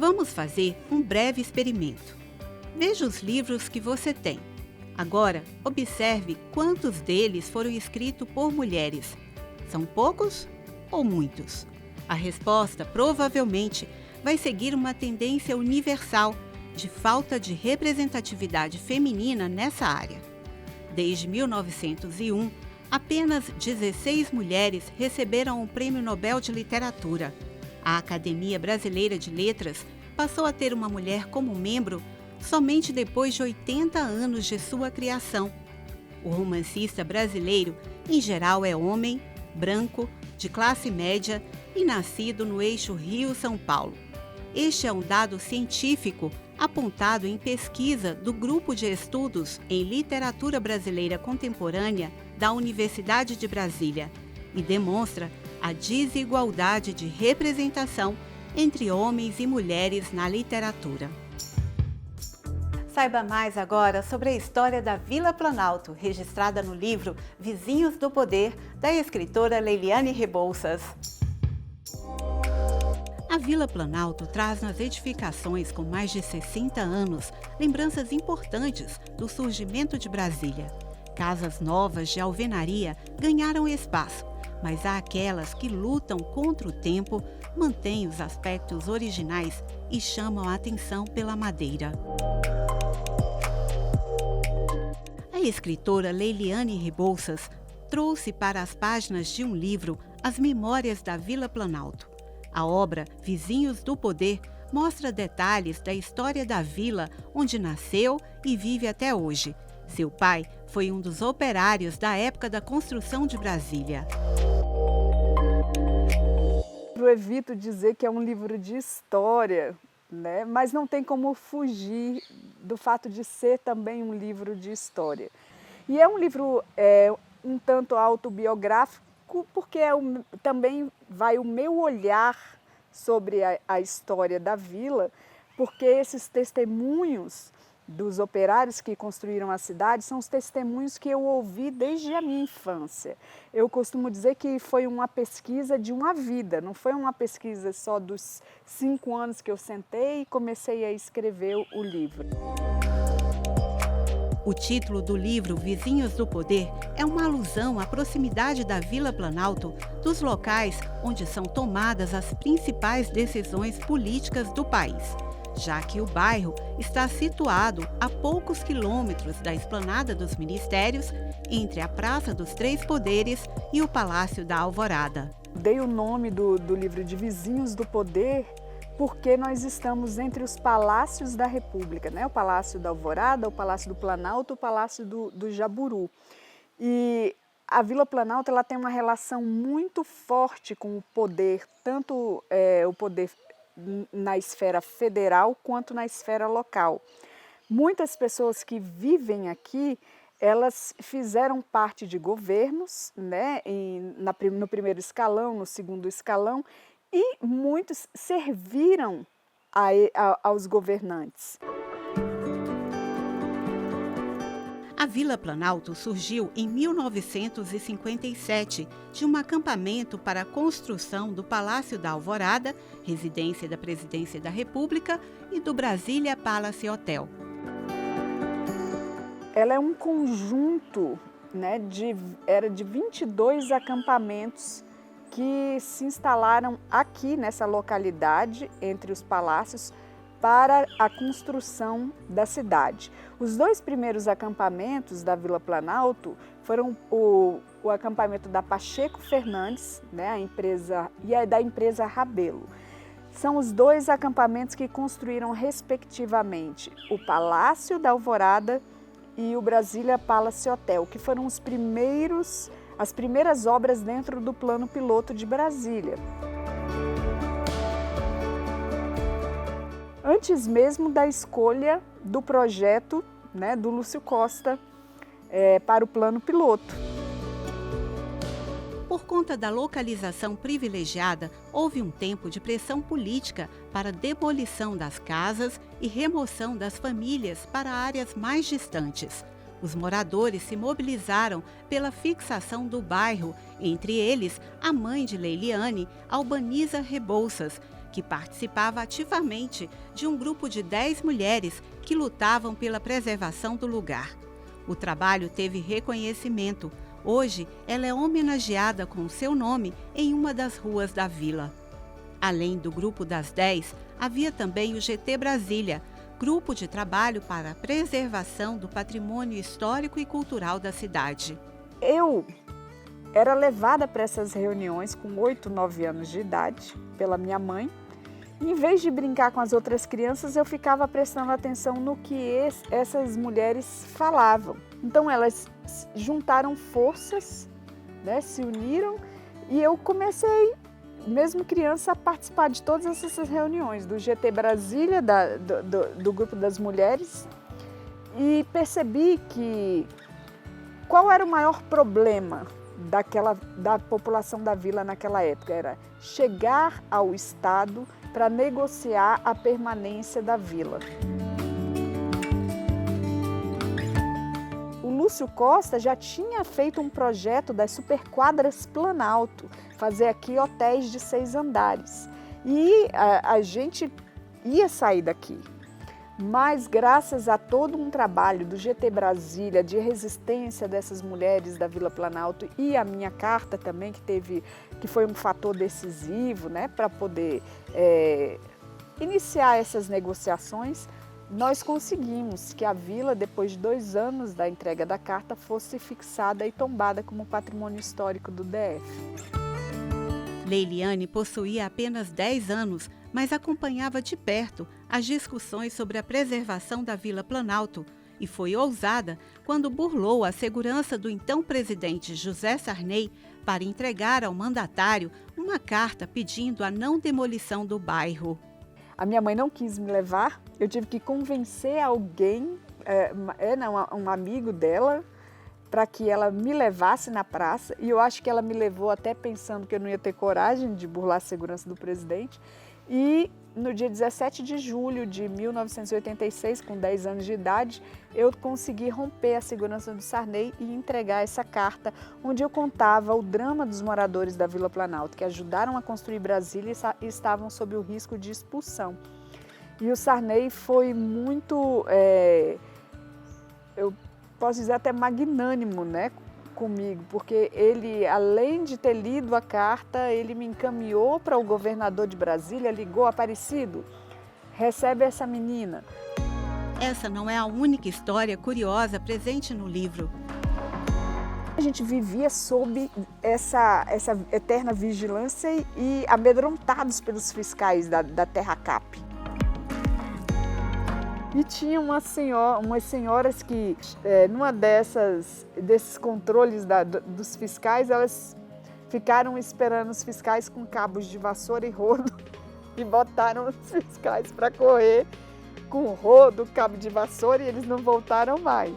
Vamos fazer um breve experimento. Veja os livros que você tem. Agora, observe quantos deles foram escritos por mulheres. São poucos ou muitos? A resposta provavelmente vai seguir uma tendência universal de falta de representatividade feminina nessa área. Desde 1901, apenas 16 mulheres receberam o Prêmio Nobel de Literatura. A Academia Brasileira de Letras passou a ter uma mulher como membro somente depois de 80 anos de sua criação. O romancista brasileiro, em geral, é homem, branco, de classe média e nascido no eixo Rio-São Paulo. Este é um dado científico apontado em pesquisa do Grupo de Estudos em Literatura Brasileira Contemporânea da Universidade de Brasília e demonstra a desigualdade de representação entre homens e mulheres na literatura. Saiba mais agora sobre a história da Vila Planalto, registrada no livro Vizinhos do Poder, da escritora Leiliane Rebouças. A Vila Planalto traz nas edificações com mais de 60 anos lembranças importantes do surgimento de Brasília. Casas novas de alvenaria ganharam espaço, mas há aquelas que lutam contra o tempo, mantêm os aspectos originais e chamam a atenção pela madeira. A escritora Leiliane Rebouças trouxe para as páginas de um livro as memórias da Vila Planalto. A obra Vizinhos do Poder mostra detalhes da história da vila onde nasceu e vive até hoje. Seu pai foi um dos operários da época da construção de Brasília. Eu evito dizer que é um livro de história, né? Mas não tem como fugir do fato de ser também um livro de história. E é um livro um tanto autobiográfico, porque também vai o meu olhar sobre a história da vila, porque esses testemunhos dos operários que construíram a cidade são os testemunhos que eu ouvi desde a minha infância. Eu costumo dizer que foi uma pesquisa de uma vida, não foi uma pesquisa só dos 5 anos que eu sentei e comecei a escrever o livro. O título do livro Vizinhos do Poder é uma alusão à proximidade da Vila Planalto dos locais onde são tomadas as principais decisões políticas do país, já que o bairro está situado a poucos quilômetros da esplanada dos ministérios, entre a Praça dos Três Poderes e o Palácio da Alvorada. Dei o nome do livro de Vizinhos do Poder porque nós estamos entre os palácios da República, né? O Palácio da Alvorada, o Palácio do Planalto, o Palácio do Jaburu. E a Vila Planalto ela tem uma relação muito forte com o poder, tanto o poder na esfera federal quanto na esfera local. Muitas pessoas que vivem aqui, elas fizeram parte de governos, né? No primeiro escalão, no segundo escalão, e muitos serviram aos governantes. A Vila Planalto surgiu em 1957 de um acampamento para a construção do Palácio da Alvorada, residência da Presidência da República, e do Brasília Palace Hotel. Ela é um conjunto, né, era de 22 acampamentos que se instalaram aqui nessa localidade, entre os palácios, para a construção da cidade. Os 2 primeiros acampamentos da Vila Planalto foram o acampamento da Pacheco Fernandes, né, e da empresa Rabelo. São os 2 acampamentos que construíram, respectivamente, o Palácio da Alvorada e o Brasília Palace Hotel, que foram as primeiras obras dentro do plano piloto de Brasília. Antes mesmo da escolha do projeto, né, do Lúcio Costa para o plano piloto. Por conta da localização privilegiada, houve um tempo de pressão política para demolição das casas e remoção das famílias para áreas mais distantes. Os moradores se mobilizaram pela fixação do bairro, entre eles a mãe de Leiliane, Albaniza Rebouças, que participava ativamente de um grupo de 10 mulheres que lutavam pela preservação do lugar. O trabalho teve reconhecimento. Hoje, ela é homenageada com seu nome em uma das ruas da vila. Além do Grupo das 10, havia também o GT Brasília, grupo de trabalho para a preservação do patrimônio histórico e cultural da cidade. Eu era levada para essas reuniões com 8, 9 anos de idade pela minha mãe. Em vez de brincar com as outras crianças, eu ficava prestando atenção no que essas mulheres falavam. Então elas juntaram forças, né, se uniram, e eu comecei, mesmo criança, a participar de todas essas reuniões, do GT Brasília, do grupo das mulheres, e percebi que qual era o maior problema da população da vila naquela época? Era chegar ao Estado para negociar a permanência da vila. O Lúcio Costa já tinha feito um projeto das superquadras Planalto, fazer aqui hotéis de 6 andares. E a gente ia sair daqui. Mas graças a todo um trabalho do GT Brasília, de resistência dessas mulheres da Vila Planalto e a minha carta também, que foi um fator decisivo, né, para poder iniciar essas negociações, nós conseguimos que a vila, depois de 2 anos da entrega da carta, fosse fixada e tombada como patrimônio histórico do DF. Leiliane possuía apenas 10 anos, mas acompanhava de perto as discussões sobre a preservação da Vila Planalto e foi ousada quando burlou a segurança do então presidente José Sarney para entregar ao mandatário uma carta pedindo a não demolição do bairro. A minha mãe não quis me levar, eu tive que convencer alguém, um amigo dela, para que ela me levasse na praça, e eu acho que ela me levou até pensando que eu não ia ter coragem de burlar a segurança do presidente. E no dia 17 de julho de 1986, com 10 anos de idade, eu consegui romper a segurança do Sarney e entregar essa carta, onde eu contava o drama dos moradores da Vila Planalto, que ajudaram a construir Brasília e estavam sob o risco de expulsão. E o Sarney foi muito, eu posso dizer até magnânimo, né, comigo, porque ele, além de ter lido a carta, ele me encaminhou para o governador de Brasília, ligou: Aparecido, recebe essa menina. Essa não é a única história curiosa presente no livro. A gente vivia sob essa eterna vigilância e amedrontados pelos fiscais da Terra Cap. E tinha umas senhoras que, numa desses controles dos fiscais, elas ficaram esperando os fiscais com cabos de vassoura e rodo e botaram os fiscais para correr com rodo, cabo de vassoura, e eles não voltaram mais.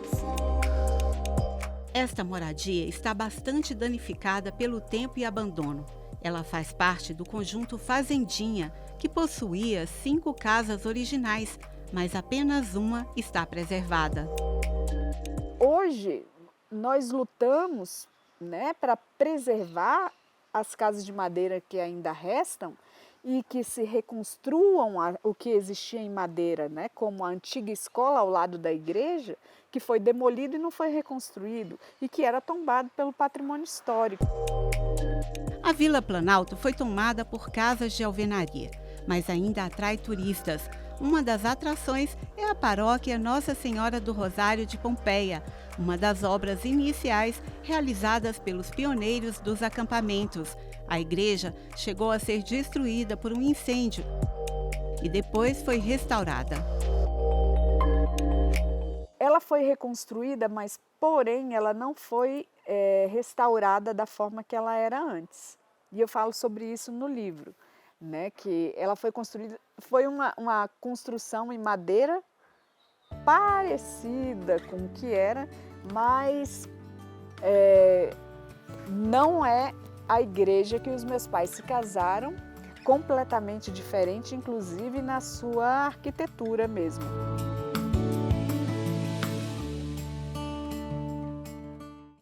Esta moradia está bastante danificada pelo tempo e abandono. Ela faz parte do conjunto Fazendinha, que possuía 5 casas originais, mas apenas uma está preservada. Hoje, nós lutamos, né, para preservar as casas de madeira que ainda restam e que se reconstruam o que existia em madeira, né, como a antiga escola ao lado da igreja, que foi demolido e não foi reconstruído, e que era tombado pelo patrimônio histórico. A Vila Planalto foi tomada por casas de alvenaria, mas ainda atrai turistas. Uma das atrações é a paróquia Nossa Senhora do Rosário de Pompeia, uma das obras iniciais realizadas pelos pioneiros dos acampamentos. A igreja chegou a ser destruída por um incêndio e depois foi restaurada. Ela foi reconstruída, mas porém ela não foi restaurada da forma que ela era antes. E eu falo sobre isso no livro, né? Que ela foi construída, foi uma construção em madeira parecida com o que era, mas não é a igreja que os meus pais se casaram, completamente diferente, inclusive na sua arquitetura mesmo.